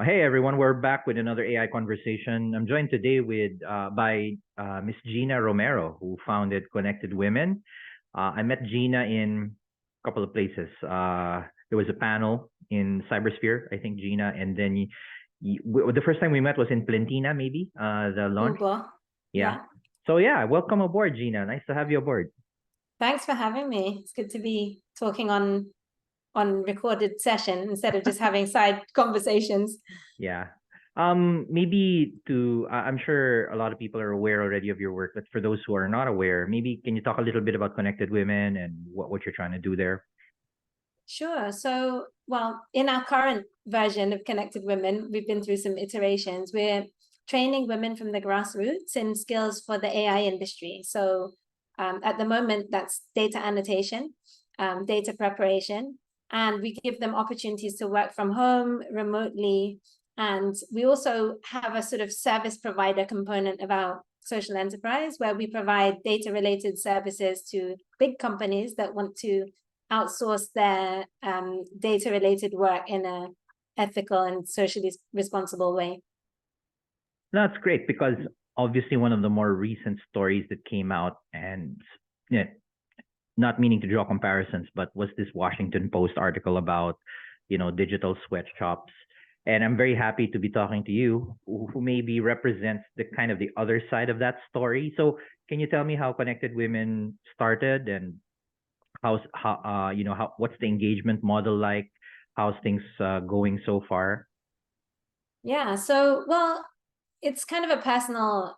Hey everyone, we're back with another AI conversation. I'm joined today by Miss Gina Romero, who founded Connected Women. I met Gina in a couple of places. There was a panel in Cybersphere, I think, Gina, and then the first time we met was in Plentina, maybe the launch. Uber. Yeah. Yeah. So yeah, welcome aboard, Gina. Nice to have you aboard. Thanks for having me. It's good to be talking on recorded session instead of just having side conversations. Yeah. Maybe I'm sure a lot of people are aware already of your work, but for those who are not aware, maybe can you talk a little bit about Connected Women and what you're trying to do there? Sure. So, well, in our current version of Connected Women, we've been through some iterations. We're training women from the grassroots in skills for the AI industry. So at the moment, that's data annotation, data preparation, and we give them opportunities to work from home, remotely. And we also have a sort of service provider component of our social enterprise where we provide data-related services to big companies that want to outsource their data-related work in a ethical and socially responsible way. That's great because obviously one of the more recent stories that came out, and yeah, not meaning to draw comparisons, but was this Washington Post article about, digital sweatshops. And I'm very happy to be talking to you, who maybe represents the kind of the other side of that story. So can you tell me how Connected Women started and what's the engagement model like? How's things going so far? Yeah, so, well, it's kind of a personal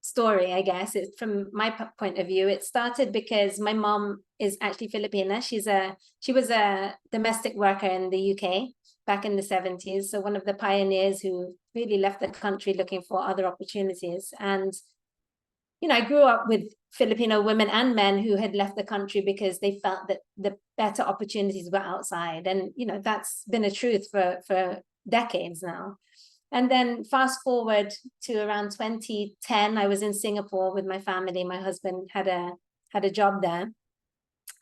story, I guess. It's from my point of view. It started because my mom is actually Filipina. She was a domestic worker in the UK back in the 70s. So one of the pioneers who really left the country looking for other opportunities. And I grew up with Filipino women and men who had left the country because they felt that the better opportunities were outside. And, that's been a truth for decades now. And then fast forward to around 2010, I was in Singapore with my family. My husband had a job there.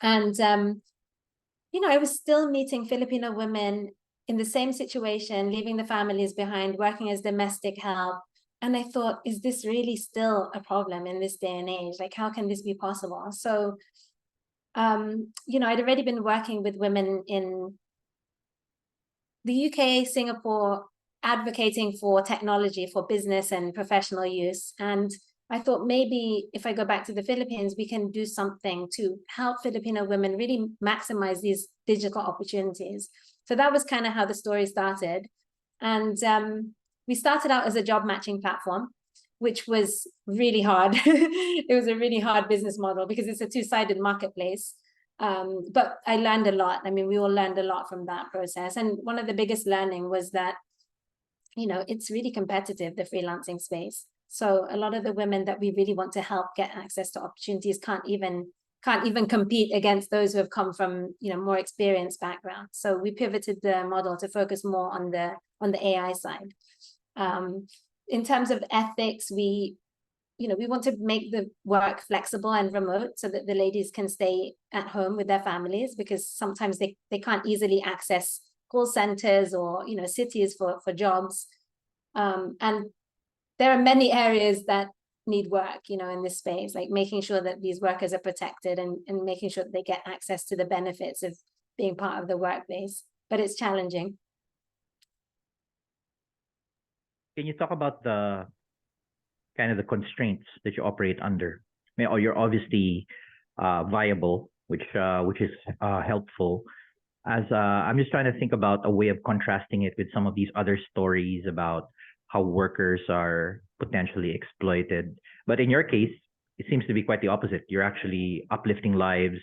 And, I was still meeting Filipino women in the same situation, leaving the families behind, working as domestic help. And I thought, is this really still a problem in this day and age? Like, how can this be possible? So, I'd already been working with women in the UK, Singapore, advocating for technology for business and professional use. And I thought maybe if I go back to the Philippines, we can do something to help Filipino women really maximize these digital opportunities. So that was kind of how the story started. And we started out as a job matching platform, which was really hard. It was a really hard business model because it's a two-sided marketplace. But I learned a lot. I mean, we all learned a lot from that process. And one of the biggest learning was that, it's really competitive, the freelancing space. So a lot of the women that we really want to help get access to opportunities can't even compete against those who have come from, more experienced backgrounds. So we pivoted the model to focus more on the AI side. In terms of ethics, we want to make the work flexible and remote so that the ladies can stay at home with their families, because sometimes they can't easily access call centers or, cities for jobs. And there are many areas that need work, in this space, like making sure that these workers are protected and making sure that they get access to the benefits of being part of the workplace. But it's challenging. Can you talk about the kind of the constraints that you operate under? Or you're obviously viable, which is helpful. As I'm just trying to think about a way of contrasting it with some of these other stories about how workers are potentially exploited. But in your case, it seems to be quite the opposite. You're actually uplifting lives,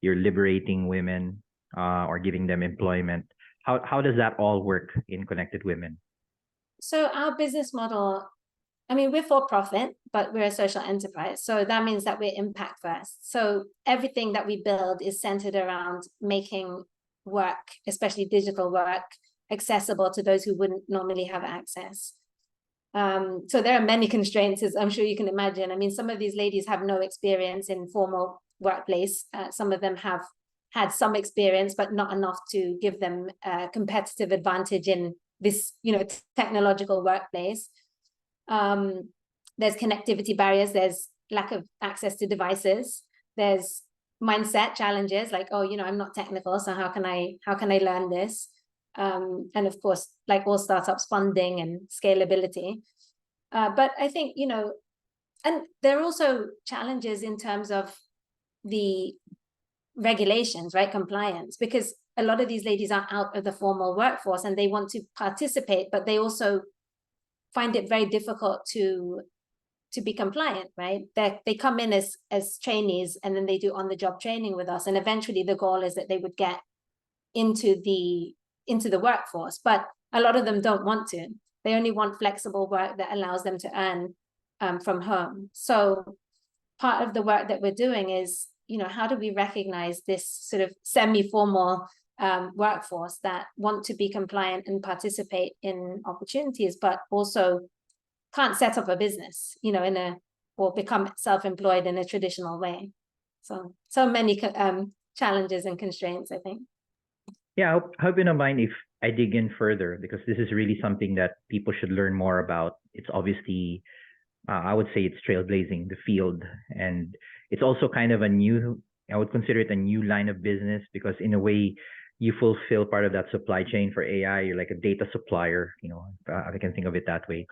you're liberating women, or giving them employment. How does that all work in Connected Women? So our business model, I mean, we're for profit, but we're a social enterprise. So that means that we're impact first. So everything that we build is centered around making work, especially digital work, accessible to those who wouldn't normally have access. So there are many constraints, as I'm sure you can imagine. I mean, some of these ladies have no experience in formal workplace. Some of them have had some experience, but not enough to give them a competitive advantage in this, technological workplace. There's connectivity barriers, there's lack of access to devices, there's mindset challenges like, I'm not technical, so how can I learn this? And of course, like all startups, funding and scalability. But I think, and there are also challenges in terms of the regulations, right? Compliance, because a lot of these ladies are out of the formal workforce and they want to participate, but they also find it very difficult to be compliant, right? They come in as trainees and then they do on-the-job training with us, and eventually the goal is that they would get into the workforce, but a lot of them don't want to. They only want flexible work that allows them to earn from home. So part of the work that we're doing is, how do we recognize this sort of semi-formal workforce that want to be compliant and participate in opportunities, but also can't set up a business, or become self-employed in a traditional way. So many challenges and constraints, I think. Yeah, I hope you don't mind if I dig in further, because this is really something that people should learn more about. It's obviously, I would say it's trailblazing the field, and it's also kind of I would consider it a new line of business, because in a way you fulfill part of that supply chain for AI. You're like a data supplier, I can think of it that way.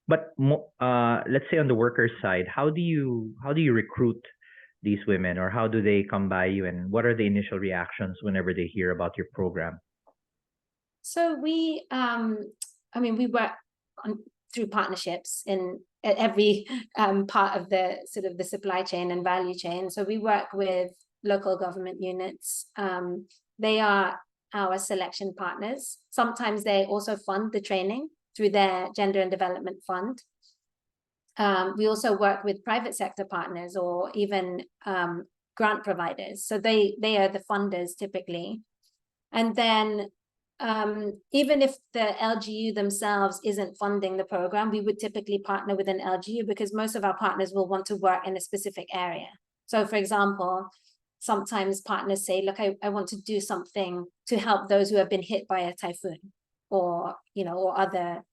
But let's say on the worker side, how do you recruit these women, or how do they come by you, and what are the initial reactions whenever they hear about your program? So we work through partnerships at every part of the sort of the supply chain and value chain. So we work with local government units. They are our selection partners. Sometimes they also fund the training through their Gender and Development Fund. We also work with private sector partners, or even grant providers. So they are the funders typically. And then even if the LGU themselves isn't funding the program, we would typically partner with an LGU, because most of our partners will want to work in a specific area. So for example, sometimes partners say, look, I want to do something to help those who have been hit by a typhoon, or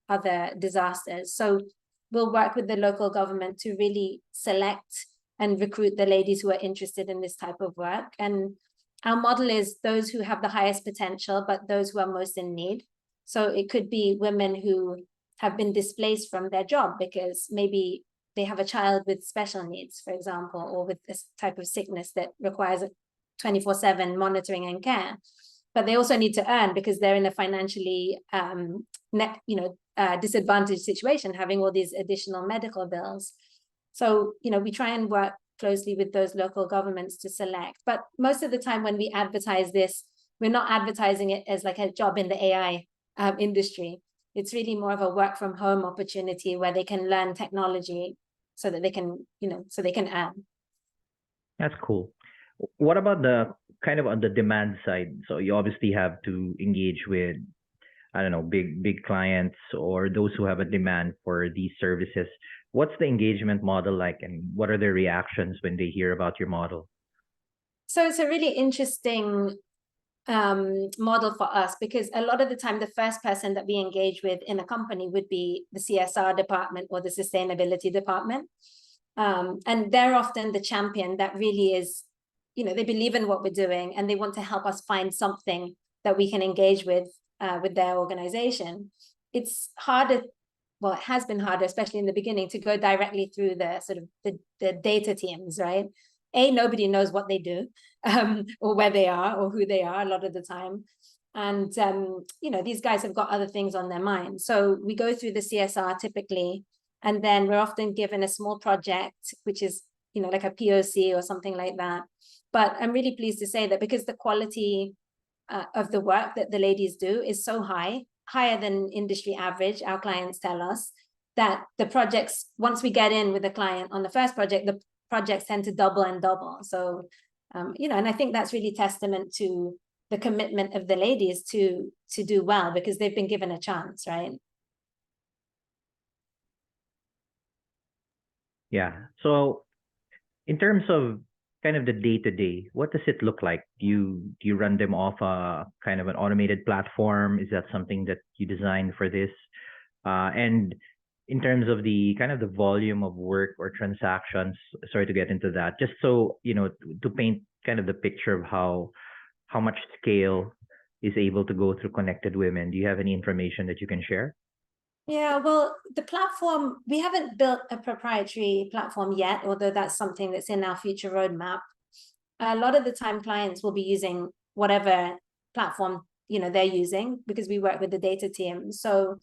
other disasters. So we'll work with the local government to really select and recruit the ladies who are interested in this type of work. And our model is those who have the highest potential, but those who are most in need. So it could be women who have been displaced from their job because maybe they have a child with special needs, for example, or with this type of sickness that requires 24/7 monitoring and care. But they also need to earn because they're in a financially disadvantaged situation, having all these additional medical bills. So, we try and work closely with those local governments to select. But most of the time when we advertise this, we're not advertising it as like a job in the AI industry. It's really more of a work from home opportunity where they can learn technology so that they can, earn. That's cool. What about the kind of on the demand side? So you obviously have to engage with, I don't know, big clients, or those who have a demand for these services. What's the engagement model like, and what are their reactions when they hear about your model? So it's a really interesting model for us, because a lot of the time the first person that we engage with in a company would be the CSR department or the sustainability department. And they're often the champion that really is, they believe in what we're doing and they want to help us find something that we can engage with their organization. It's harder, well, it has been harder, especially in the beginning, to go directly through the sort of the data teams, right? Nobody knows what they do, or where they are, or who they are a lot of the time. And, these guys have got other things on their mind. So we go through the CSR typically, and then we're often given a small project, which is, like a POC or something like that. But I'm really pleased to say that because the quality of the work that the ladies do is so higher than industry average, our clients tell us, that the projects, once we get in with the client on the first project, the projects tend to double and double. So, and I think that's really testament to the commitment of the ladies to do well, because they've been given a chance, right? Yeah. So in terms of kind of the day-to-day, what does it look like? Do you run them off a kind of an automated platform? Is that something that you designed for this? And in terms of the kind of the volume of work or transactions, sorry to get into that, just so to paint kind of the picture of how much scale is able to go through Connected Women. Do you have any information that you can share? Yeah, well, the platform, we haven't built a proprietary platform yet, although that's something that's in our future roadmap. A lot of the time clients will be using whatever platform, they're using, because we work with the data team. So,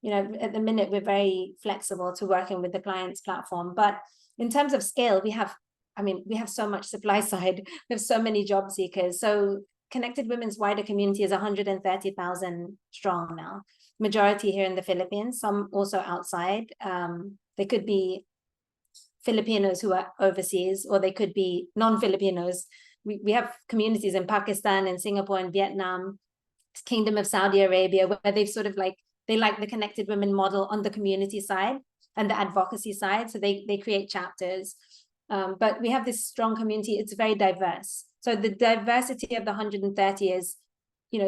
at the minute, we're very flexible to working with the client's platform. But in terms of scale, we have so much supply side. We have so many job seekers. So Connected Women's wider community is 130,000 strong now. Majority here in the Philippines, some also outside. They could be Filipinos who are overseas, or they could be non-Filipinos. We have communities in Pakistan and Singapore and Vietnam, Kingdom of Saudi Arabia, where they've sort of they like the Connected Women model on the community side and the advocacy side. So they create chapters. But we have this strong community. It's very diverse. So the diversity of the 130 is,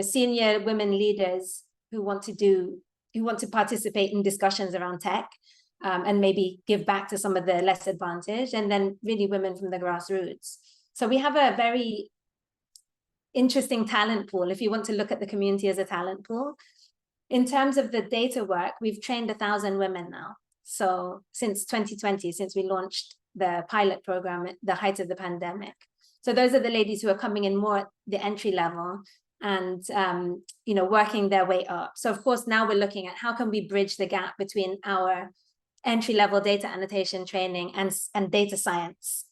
senior women leaders who want to participate in discussions around tech, and maybe give back to some of the less advantaged, and then really women from the grassroots. So we have a very interesting talent pool, if you want to look at the community as a talent pool. In terms of the data work, we've trained 1,000 women now. So since 2020, since we launched the pilot program at the height of the pandemic. So those are the ladies who are coming in more at the entry level and working their way up. So of course, now we're looking at how can we bridge the gap between our entry-level data annotation training and data science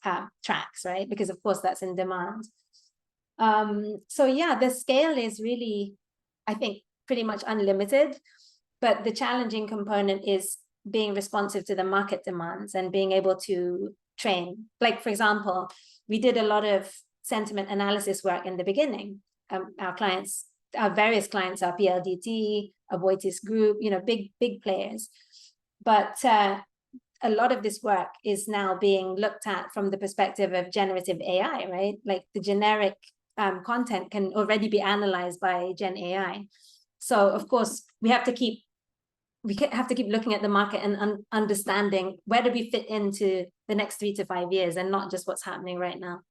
tracks, right? Because of course that's in demand. So yeah, the scale is really, I think, pretty much unlimited, but the challenging component is being responsive to the market demands and being able to train. Like, for example, we did a lot of sentiment analysis work in the beginning. Our various clients are PLDT, Aboitiz Group, big players. But a lot of this work is now being looked at from the perspective of generative AI, right? Like the generic content can already be analyzed by Gen AI. So of course, we have to keep looking at the market and understanding where do we fit into the next 3 to 5 years, and not just what's happening right now.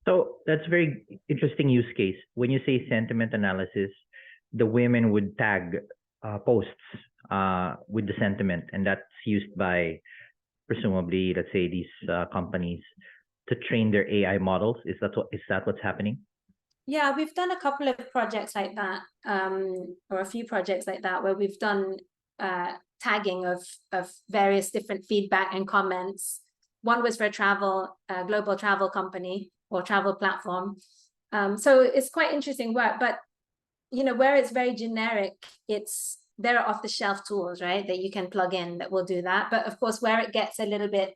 So that's a very interesting use case. When you say sentiment analysis, the women would tag posts with the sentiment, and that's used by presumably, let's say, these companies to train their AI models. Is that what's happening? Yeah, we've done a couple of projects like that, or a few projects like that, where we've done tagging of various different feedback and comments. One was for a global travel company or travel platform. So it's quite interesting work, but where it's very generic, there are off-the-shelf tools, right, that you can plug in that will do that. But of course, where it gets a little bit,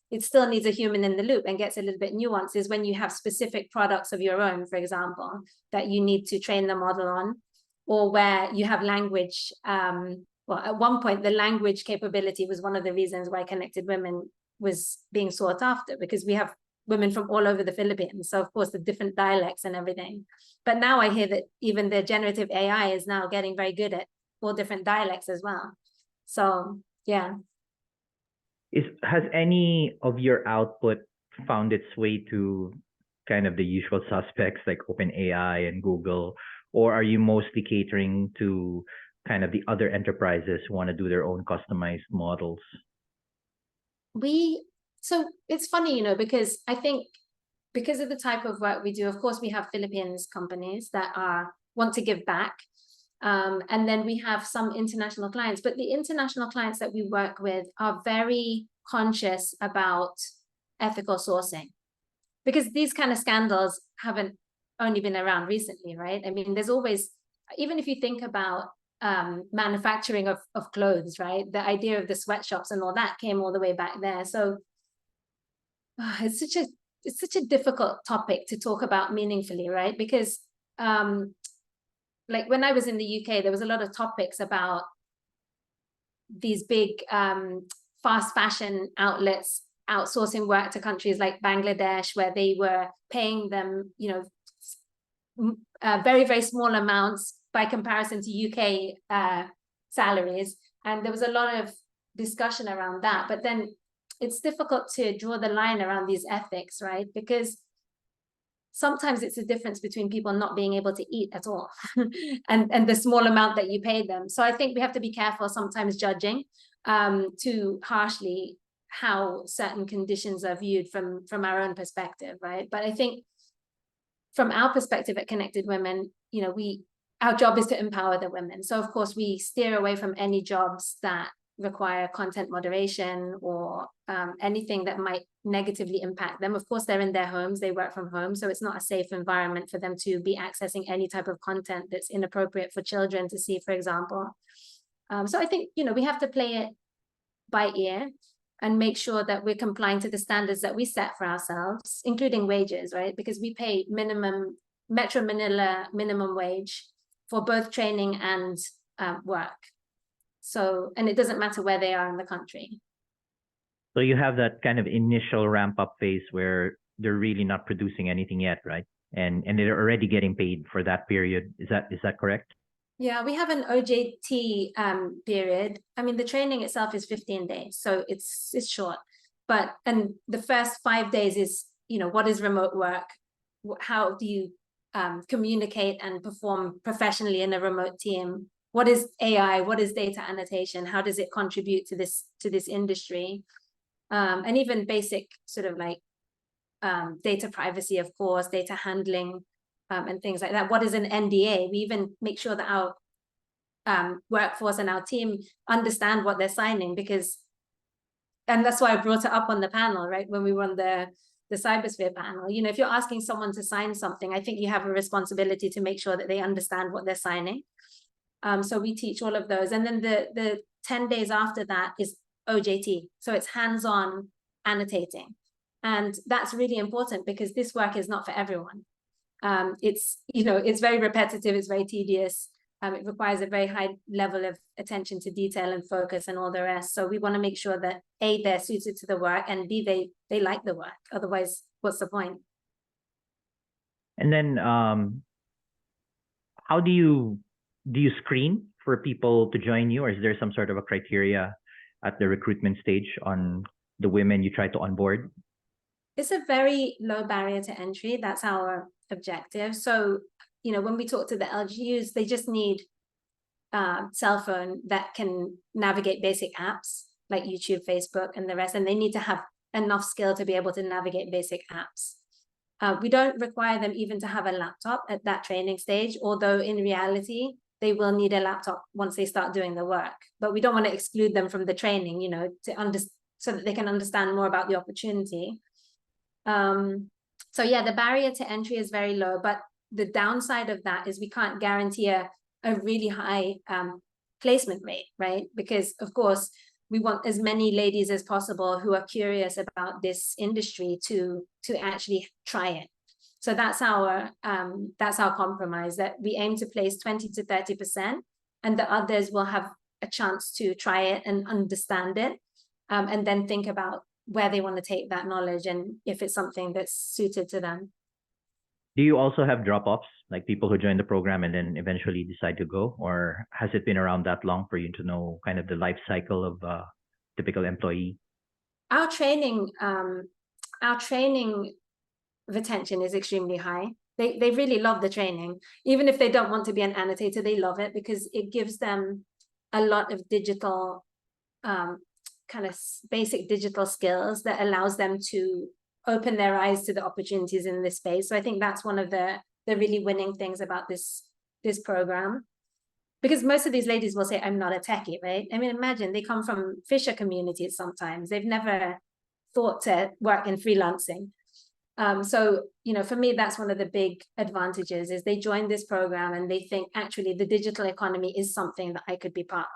it still needs a human in the loop and gets a little bit nuanced, is when you have specific products of your own, for example, that you need to train the model on, or where you have language. Well, at one point, the language capability was one of the reasons why Connected Women was being sought after, because we have women from all over the Philippines. So of course, the different dialects and everything. But now I hear that even the generative AI is now getting very good at all different dialects as well. So yeah. Has any of your output found its way to kind of the usual suspects like OpenAI and Google, or are you mostly catering to kind of the other enterprises who want to do their own customized models? So it's funny, because I think because of the type of work we do, of course, we have Philippines companies that want to give back. And then we have some international clients, but the international clients that we work with are very conscious about ethical sourcing, because these kind of scandals haven't only been around recently, right? I mean, there's always, even if you think about manufacturing of clothes, right? The idea of the sweatshops and all that came all the way back there. So it's such a difficult topic to talk about meaningfully, right? Because like when I was in the UK, there was a lot of topics about these big fast fashion outlets outsourcing work to countries like Bangladesh, where they were paying them, very, very small amounts by comparison to UK salaries. And there was a lot of discussion around that. But then it's difficult to draw the line around these ethics, right? Because sometimes it's a difference between people not being able to eat at all and the small amount that you pay them. So I think we have to be careful sometimes judging too harshly how certain conditions are viewed from our own perspective, right? But I think from our perspective at Connected Women, our job is to empower the women. So of course we steer away from any jobs that require content moderation or anything that might negatively impact them. Of course, they're in their homes, they work from home, so it's not a safe environment for them to be accessing any type of content that's inappropriate for children to see, for example. So I think, we have to play it by ear and make sure that we're complying to the standards that we set for ourselves, including wages, right? Because we pay Metro Manila minimum wage for both training and work. So, and it doesn't matter where they are in the country. So you have that kind of initial ramp up phase where they're really not producing anything yet, right? And they're already getting paid for that period. Is that correct? Yeah, we have an OJT period. I mean, the training itself is 15 days, so it's short. And the first 5 days is, what is remote work? How do you communicate and perform professionally in a remote team? What is AI? What is data annotation? How does it contribute to this industry? And even basic sort of like data privacy, of course, data handling, and things like that. What is an NDA? We even make sure that our workforce and our team understand what they're signing, and that's why I brought it up on the panel, right? When we were on the cybersphere panel, if you're asking someone to sign something, I think you have a responsibility to make sure that they understand what they're signing. So we teach all of those. And then the 10 days after that is OJT. So it's hands-on annotating. And that's really important because this work is not for everyone. It's very repetitive, it's very tedious. It requires a very high level of attention to detail and focus and all the rest. So we want to make sure that A, they're suited to the work, and B, they like the work. Otherwise, what's the point? And then how do you screen for people to join you, or is there some sort of a criteria at the recruitment stage on the women you try to onboard? It's a very low barrier to entry. That's our objective. So, when we talk to the LGUs, they just need a cell phone that can navigate basic apps like YouTube, Facebook, and the rest. And they need to have enough skill to be able to navigate basic apps. We don't require them even to have a laptop at that training stage, although in reality, they will need a laptop once they start doing the work. But we don't want to exclude them from the training, so that they can understand more about the opportunity. So yeah, the barrier to entry is very low, but the downside of that is we can't guarantee a really high placement rate, right? Because of course, we want as many ladies as possible who are curious about this industry to actually try it. So that's our compromise, that we aim to place 20 to 30%, and the others will have a chance to try it and understand it, and then think about where they want to take that knowledge and if it's something that's suited to them. Do you also have drop-offs, like people who join the program and then eventually decide to go, or has it been around that long for you to know kind of the life cycle of a typical employee? Our training retention is extremely high. They really love the training. Even if they don't want to be an annotator, they love it because it gives them a lot of digital, kind of basic digital skills that allows them to open their eyes to the opportunities in this space. So I think that's one of the really winning things about this program. Because most of these ladies will say, I'm not a techie, right? I mean, imagine they come from fisher communities sometimes. They've never thought to work in freelancing. So, for me, that's one of the big advantages is they join this program and they think, actually, the digital economy is something that I could be part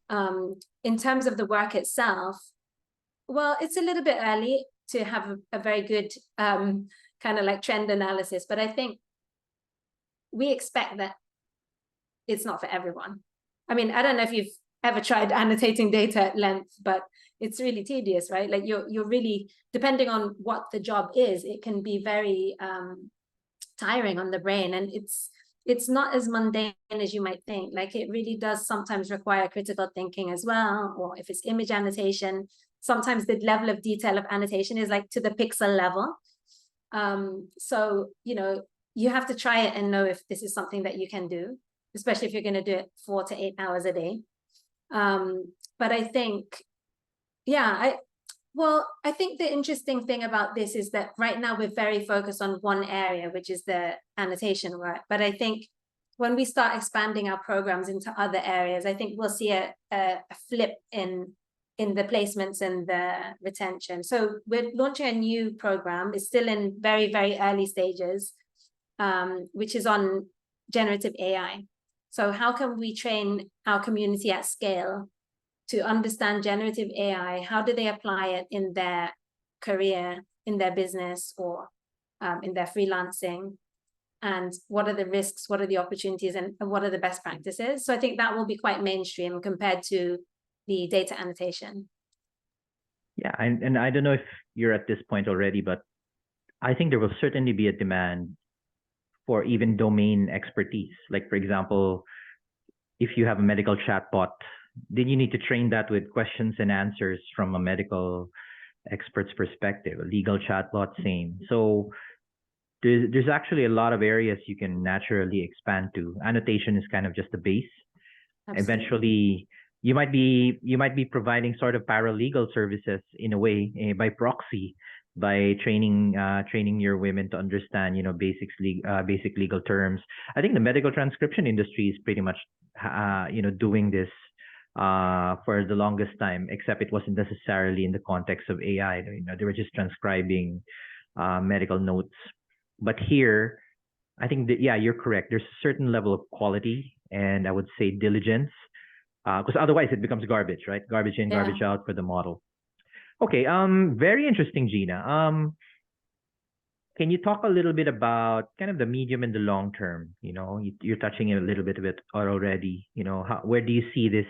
of. In terms of the work itself, well, it's a little bit early to have a very good kind of like trend analysis, but I think we expect that it's not for everyone. I mean, I don't know if you've ever tried annotating data at length, but it's really tedious, right? Like you're really, depending on what the job is, it can be very tiring on the brain, and it's not as mundane as you might think. Like it really does sometimes require critical thinking as well, or if it's image annotation, sometimes the level of detail of annotation is like to the pixel level. So, you know, you have to try it and know if this is something that you can do, especially if you're going to do it 4 to 8 hours a day. But I think, yeah, I think the interesting thing about this is that right now we're very focused on one area, which is the annotation work. But I think when we start expanding our programs into other areas, I think we'll see a flip in the placements and the retention. So we're launching a new program. It's still in very, very early stages, which is on generative AI. So how can we train our community at scale to understand generative AI? How do they apply it in their career, in their business, or in their freelancing? And what are the risks? What are the opportunities? And what are the best practices? So I think that will be quite mainstream compared to the data annotation. Yeah, and I don't know if you're at this point already, but I think there will certainly be a demand for even domain expertise. Like, for example, if you have a medical chatbot, then you need to train that with questions and answers from a medical expert's perspective. A legal chatbot, same. So there's actually a lot of areas you can naturally expand to. Annotation is kind of just the base. Absolutely. Eventually, you might be providing sort of paralegal services in a way, by proxy, by training your women to understand, you know, basic legal terms. I think the medical transcription industry is pretty much doing this for the longest time, except it wasn't necessarily in the context of AI. You know, they were just transcribing medical notes. But here, I think that, yeah, you're correct. There's a certain level of quality and I would say diligence, because otherwise it becomes garbage, right? Garbage in, garbage out for the model. Okay, very interesting, Gina. Can you talk a little bit about kind of the medium and the long term? You know, you're touching a little bit of it already. You know, where do you see this,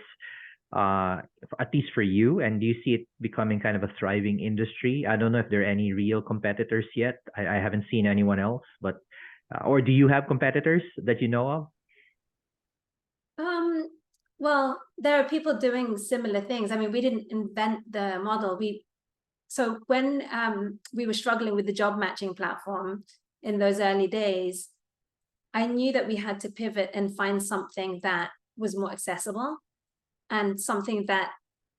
at least for you, and do you see it becoming kind of a thriving industry? I don't know if there are any real competitors yet. I haven't seen anyone else, but or do you have competitors that you know of? Well, there are people doing similar things. I mean, we didn't invent the model. So when we were struggling with the job matching platform in those early days, I knew that we had to pivot and find something that was more accessible, and something that,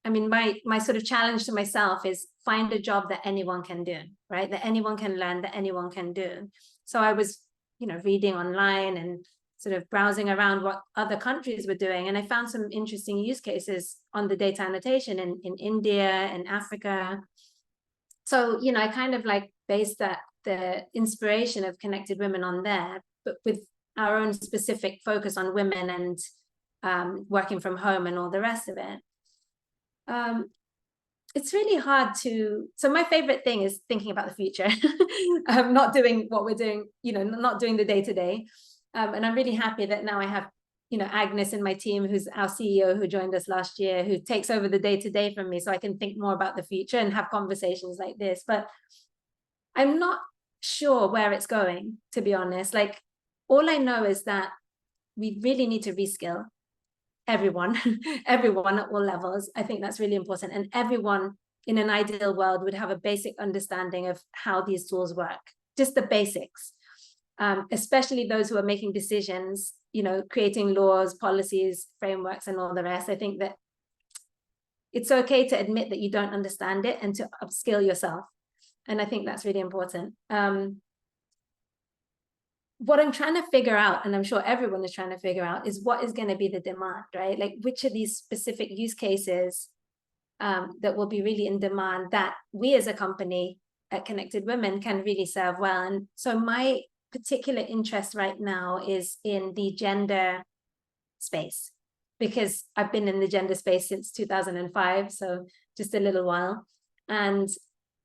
I mean, my sort of challenge to myself is find a job that anyone can do, right? That anyone can learn, that anyone can do. So I was, you know, reading online and sort of browsing around what other countries were doing. And I found some interesting use cases on the data annotation in India and Africa. So, you know, I kind of like based the inspiration of Connected Women on there, but with our own specific focus on women and working from home and all the rest of it. It's really hard to, so my favorite thing is thinking about the future, not doing what we're doing, you know, not doing the day-to-day. And I'm really happy that now I have, you know, Agnes in my team, who's our CEO, who joined us last year, who takes over the day-to-day from me, so I can think more about the future and have conversations like this. But I'm not sure where it's going, to be honest. Like, all I know is that we really need to reskill everyone, everyone at all levels. I think that's really important. And everyone in an ideal world would have a basic understanding of how these tools work, just the basics. Especially those who are making decisions, you know, creating laws, policies, frameworks, and all the rest. I think that it's okay to admit that you don't understand it and to upskill yourself. And I think that's really important. What I'm trying to figure out, and I'm sure everyone is trying to figure out, is what is going to be the demand, right? Like, which of these specific use cases that will be really in demand that we as a company at Connected Women can really serve well. And so my particular interest right now is in the gender space, because I've been in the gender space since 2005, so just a little while. And,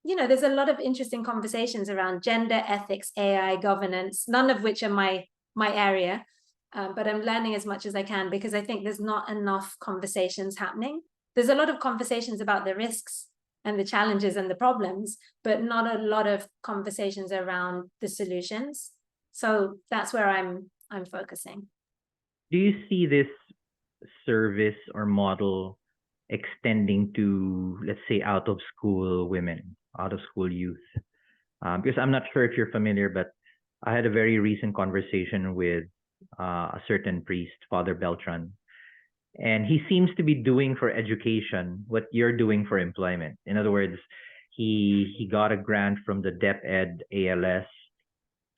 you know, there's a lot of interesting conversations around gender ethics, AI governance, none of which are my area. but I'm learning as much as I can because I think there's not enough conversations happening. There's a lot of conversations about the risks and the challenges and the problems, but not a lot of conversations around the solutions. So that's where I'm focusing. Do you see this service or model extending to, let's say, out of school women, out of school youth? Because I'm not sure if you're familiar, but I had a very recent conversation with a certain priest, Father Beltran, and he seems to be doing for education what you're doing for employment. In other words, he got a grant from the DepEd ALS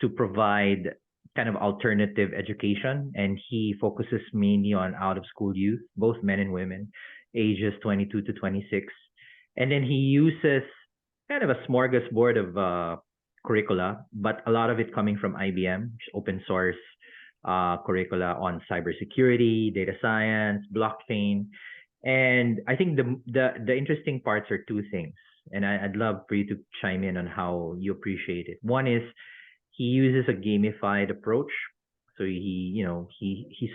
to provide kind of alternative education, and he focuses mainly on out of school youth, both men and women, ages 22 to 26. And then he uses kind of a smorgasbord of curricula, but a lot of it coming from IBM, open source curricula on cybersecurity, data science, blockchain. And I think the interesting parts are two things, and I'd love for you to chime in on how you appreciate it. One is he uses a gamified approach. So he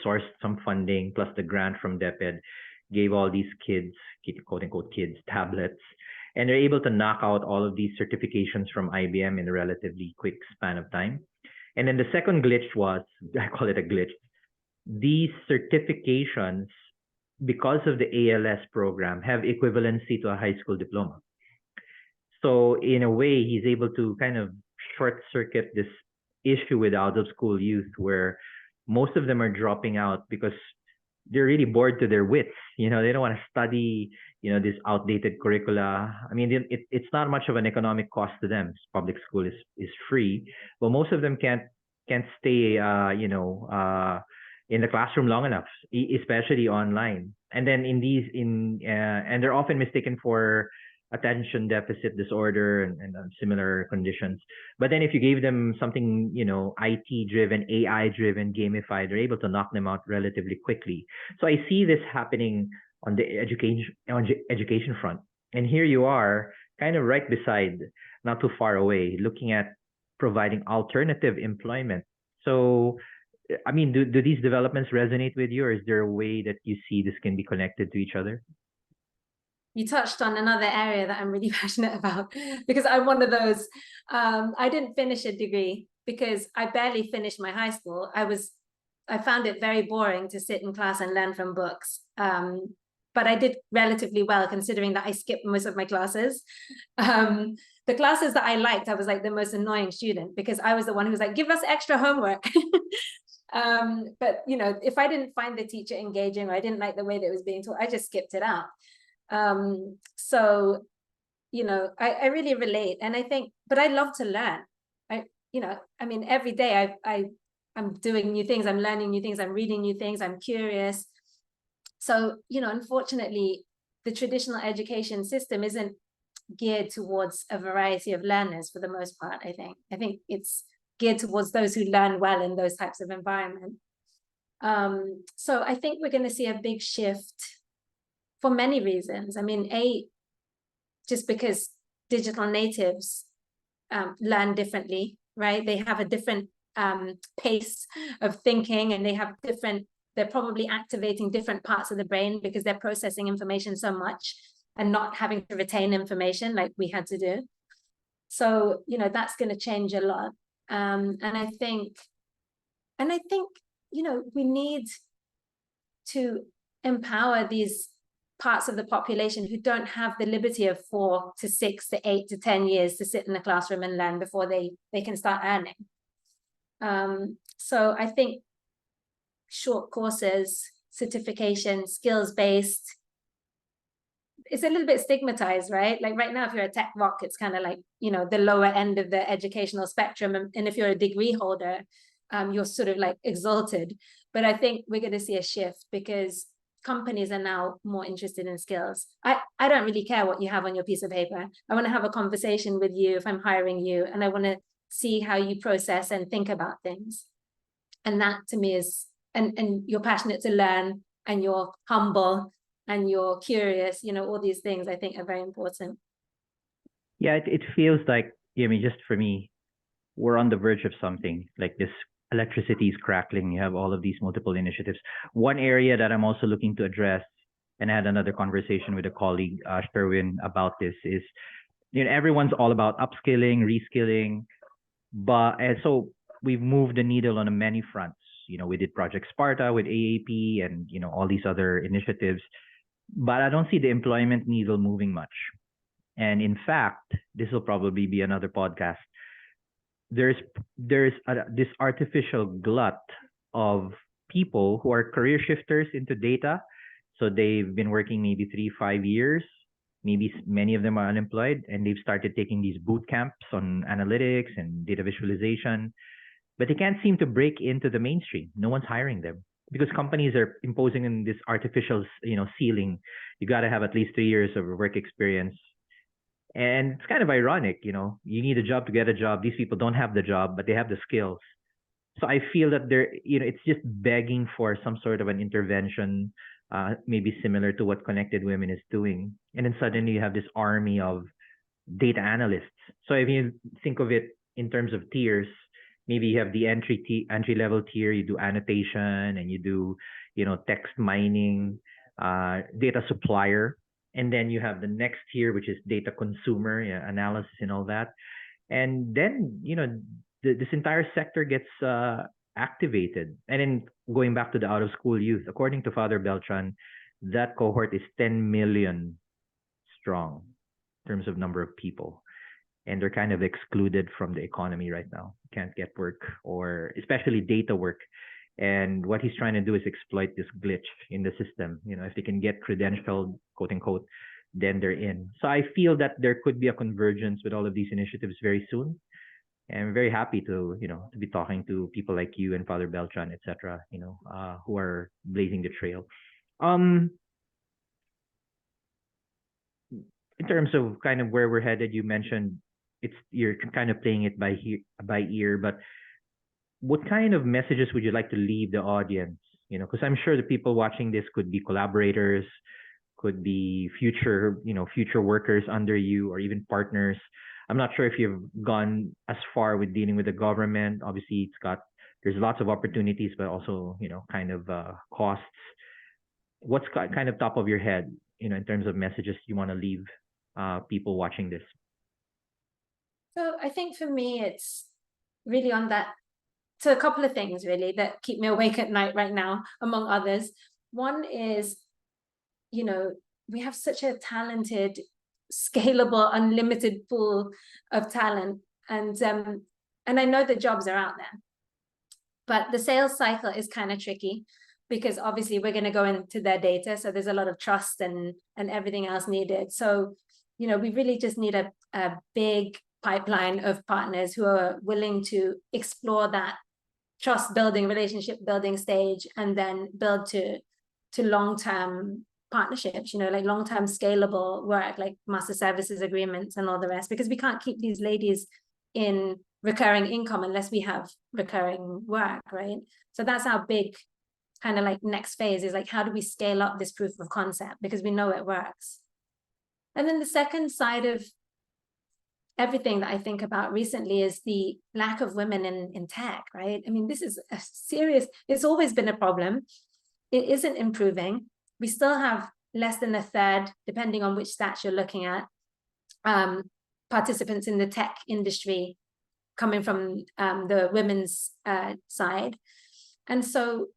sourced some funding plus the grant from DepEd, gave all these kids, quote unquote kids, tablets, and they're able to knock out all of these certifications from IBM in a relatively quick span of time. And then the second glitch was, I call it a glitch, these certifications, because of the ALS program, have equivalency to a high school diploma. So in a way, he's able to kind of short circuit this issue with out of school youth where most of them are dropping out because they're really bored to their wits. They don't want to study, this outdated curricula. I mean, it's not much of an economic cost to them. Public school is free, but most of them can't stay, in the classroom long enough, especially online. And then and they're often mistaken for attention deficit disorder and similar conditions. But then if you gave them something, IT driven, AI driven, gamified, they're able to knock them out relatively quickly. So I see this happening on the education front. And here you are, kind of right beside, not too far away, looking at providing alternative employment. So, I mean, do these developments resonate with you, or is there a way that you see this can be connected to each other? You touched on another area that I'm really passionate about because I'm one of those. I didn't finish a degree because I barely finished my high school. I found it very boring to sit in class and learn from books. But I did relatively well considering that I skipped most of my classes. The classes that I liked, I was like the most annoying student because I was the one who was like, give us extra homework. But if I didn't find the teacher engaging or I didn't like the way that it was being taught, I just skipped it out. So I really relate, and I think, but I love to learn. I mean, every day I'm doing new things, I'm learning new things, I'm reading new things, I'm curious. So unfortunately the traditional education system isn't geared towards a variety of learners for the most part. I think it's geared towards those who learn well in those types of environment. So I think we're going to see a big shift for many reasons. I mean, just because digital natives learn differently, right? They have a different pace of thinking, and they're probably activating different parts of the brain because they're processing information so much and not having to retain information like we had to do. So, that's going to change a lot. And I think, we need to empower these parts of the population who don't have the liberty of 4 to 6 to 8 to 10 years to sit in the classroom and learn before they can start earning. So I think short courses, certification, skills-based, it's a little bit stigmatized, right? Like right now, if you're a tech rock, it's kind of like, the lower end of the educational spectrum. And if you're a degree holder, you're sort of like exalted. But I think we're going to see a shift because companies are now more interested in skills. I don't really care what you have on your piece of paper. I want to have a conversation with you if I'm hiring you, and I want to see how you process and think about things. And that to me is, and you're passionate to learn, and you're humble, and you're curious, all these things I think are very important. Yeah, it feels like, just for me, we're on the verge of something like this electricity is crackling. You have all of these multiple initiatives. One area that I'm also looking to address, and I had another conversation with a colleague, Sherwin, about this is, everyone's all about upskilling, reskilling, but and so we've moved the needle on many fronts. We did Project Sparta with AAP and all these other initiatives, but I don't see the employment needle moving much. And in fact, this will probably be another podcast. There's this artificial glut of people who are career shifters into data. So they've been working maybe 3-5 years. Maybe many of them are unemployed, and they've started taking these boot camps on analytics and data visualization, but they can't seem to break into the mainstream. No one's hiring them because companies are imposing in this artificial, ceiling. You got to have at least 3 years of work experience. And it's kind of ironic, you need a job to get a job. These people don't have the job, but they have the skills. So I feel that it's just begging for some sort of an intervention, maybe similar to what Connected Women is doing. And then suddenly you have this army of data analysts. So if you think of it in terms of tiers, maybe you have the entry level tier, you do annotation and you do, text mining, data supplier. And then you have the next tier, which is data consumer, analysis and all that. And then, this entire sector gets activated. And then going back to the out of school youth, according to Father Beltran, that cohort is 10 million strong in terms of number of people. And they're kind of excluded from the economy right now. Can't get work, or especially data work. And what he's trying to do is exploit this glitch in the system. If they can get credentialed, quote unquote, then they're in. So I feel that there could be a convergence with all of these initiatives very soon. And I'm very happy to, to be talking to people like you and Father Beltran, etc., who are blazing the trail. In terms of kind of where we're headed, you mentioned you're kind of playing it by ear, but what kind of messages would you like to leave the audience? Because I'm sure the people watching this could be collaborators, could be future workers under you, or even partners. I'm not sure if you've gone as far with dealing with the government. Obviously, there's lots of opportunities, but also, kind of costs. What's kind of top of your head, in terms of messages you want to leave people watching this? So I think for me, it's really on that. So a couple of things really that keep me awake at night right now, among others. One is, we have such a talented, scalable, unlimited pool of talent. And I know the jobs are out there, but the sales cycle is kind of tricky because obviously we're going to go into their data. So there's a lot of trust and everything else needed. So, we really just need a big pipeline of partners who are willing to explore that trust building, relationship building stage, and then build to long-term partnerships, like long-term scalable work, like master services agreements and all the rest, because we can't keep these ladies in recurring income unless we have recurring work, right? So that's our big kind of like next phase, is like, how do we scale up this proof of concept? Because we know it works. And then the second side of everything that I think about recently is the lack of women in tech, right? I mean, this is a serious, it's always been a problem. It isn't improving. We still have less than a third, depending on which stats you're looking at, participants in the tech industry coming from the women's side. And so,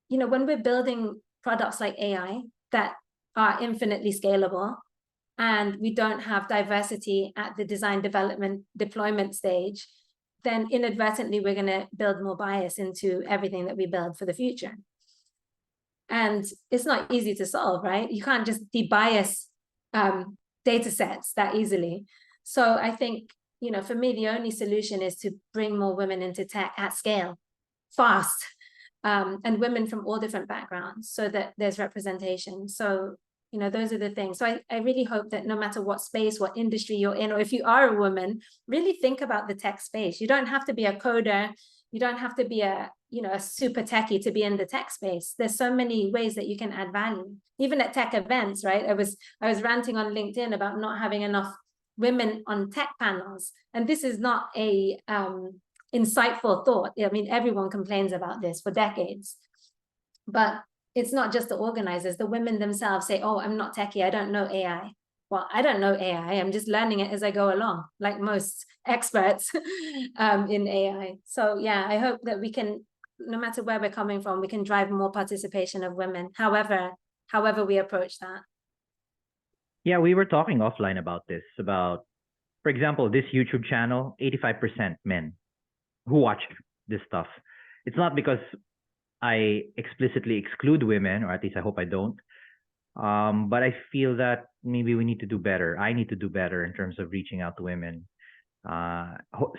when we're building products like AI that are infinitely scalable, and we don't have diversity at the design, development, deployment stage, then inadvertently we're going to build more bias into everything that we build for the future. And it's not easy to solve, right? You can't just debias data sets that easily. So I think, for me, the only solution is to bring more women into tech at scale, fast, and women from all different backgrounds, so that there's representation. So those are the things. So I really hope that no matter what space, what industry you're in, or if you are a woman, really think about the tech space. You don't have to be a coder. You don't have to be a super techie to be in the tech space. There's so many ways that you can add value, even at tech events, right? I was ranting on LinkedIn about not having enough women on tech panels. And this is not a insightful thought. I mean, everyone complains about this for decades, but it's not just the organizers. The women themselves say, oh, I'm not techie, I don't know AI. Well, I don't know AI, I'm just learning it as I go along, like most experts in AI. So yeah, I hope that we can, no matter where we're coming from, we can drive more participation of women, however we approach that. Yeah, we were talking offline about this, about, for example, this YouTube channel, 85% men who watch this stuff. It's not because I explicitly exclude women, or at least I hope I don't. But I feel that maybe we need to do better. I need to do better in terms of reaching out to women.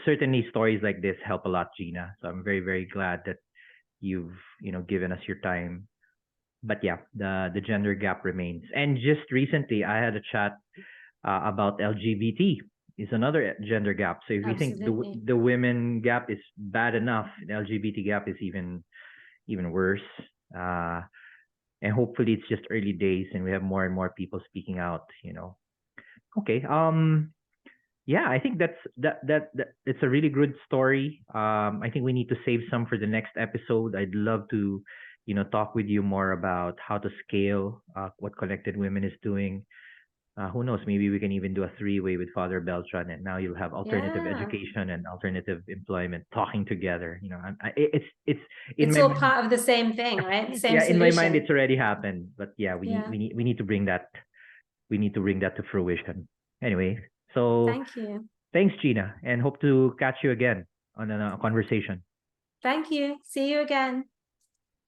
Certainly stories like this help a lot, Gina. So I'm very, very glad that you've, given us your time. But yeah, the gender gap remains. And just recently, I had a chat about LGBT is another gender gap. So if you think Absolutely. the women gap is bad enough, the LGBT gap is even worse. And hopefully it's just early days and we have more and more people speaking out. Okay. Yeah, I think that it's a really good story. I think we need to save some for the next episode. I'd love to, talk with you more about how to scale what Connected Women is doing. Who knows? Maybe we can even do a three-way with Father Beltran, and now you'll have alternative Yeah, education and alternative employment talking together. In it's my all mind. part of the same thing, right? The same Yeah, in my mind, solution. it's already happened. But yeah, Yeah, we need to bring that to fruition. Anyway, so thank you. thanks, Gina, and hope to catch you again on a conversation. Thank you. See you again.